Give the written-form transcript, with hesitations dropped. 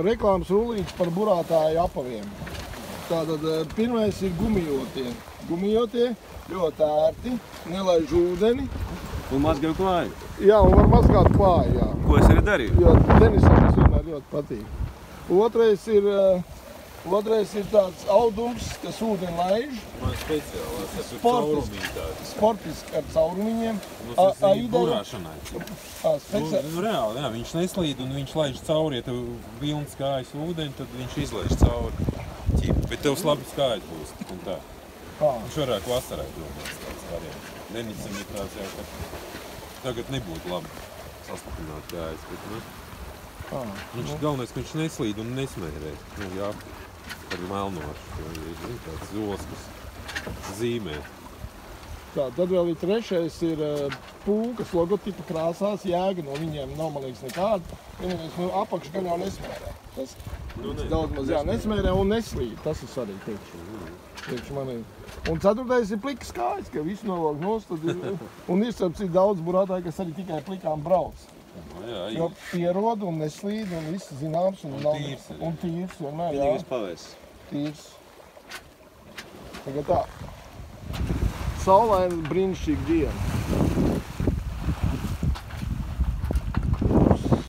reklāmas rullītes par burātāju apaviem. Tātad pirmais ir gumijotie. Gumijotie ļoti ērti, nelaiž ūdeni. Un mazgāju klāju. Jā, un var mazgāt klāju, jā. Ko es arī darīju? Jo tenisam tas vienmēr ļoti patīk. Otrais ir tāds audums, kas ūdeni laiž. Man speciālās, tas ir caurumīgi tādi. Sportiski ar caurumiņiem. Tas ir burāšanai. Reāli, jā, viņš neslīd un viņš laiž cauri. Ja tev vilns kājas ūdeni, tad viņš izlaiž cauri. Bet tevs labi skājas būs, tik un tā. Viņš varētu vasarai domās tāds variants. Denisam ir tāds jau, ka tagad nebūtu labi sastiprināt kājas, bet viņš galvenais, ka viņš neslīd un nesmērē. Jā, par melnošu, ir tāds zols, kas zīmē. Tā, tad vēl ir trešais ir pūkas logotipa krāsās, jēga no viņiem nav, man liekas, nekāda. Vienīgais, apakš gan jau nesmērē. Tas daudz maz nesmērē un neslīd, tas ir svarīgi priekš manī. Un ceturtais ir plikas kājas, ka visu novelk nost, un ir sapcīt daudz burātāji, kas arī tikai plikām brauc. Jo pierod un neslīd un viss zināms un tīrs. Un tīrs, vienmēr, jā. Vienīgais pavēs. Tīrs. Tagad tā. Saulaina brīnišķīga diena.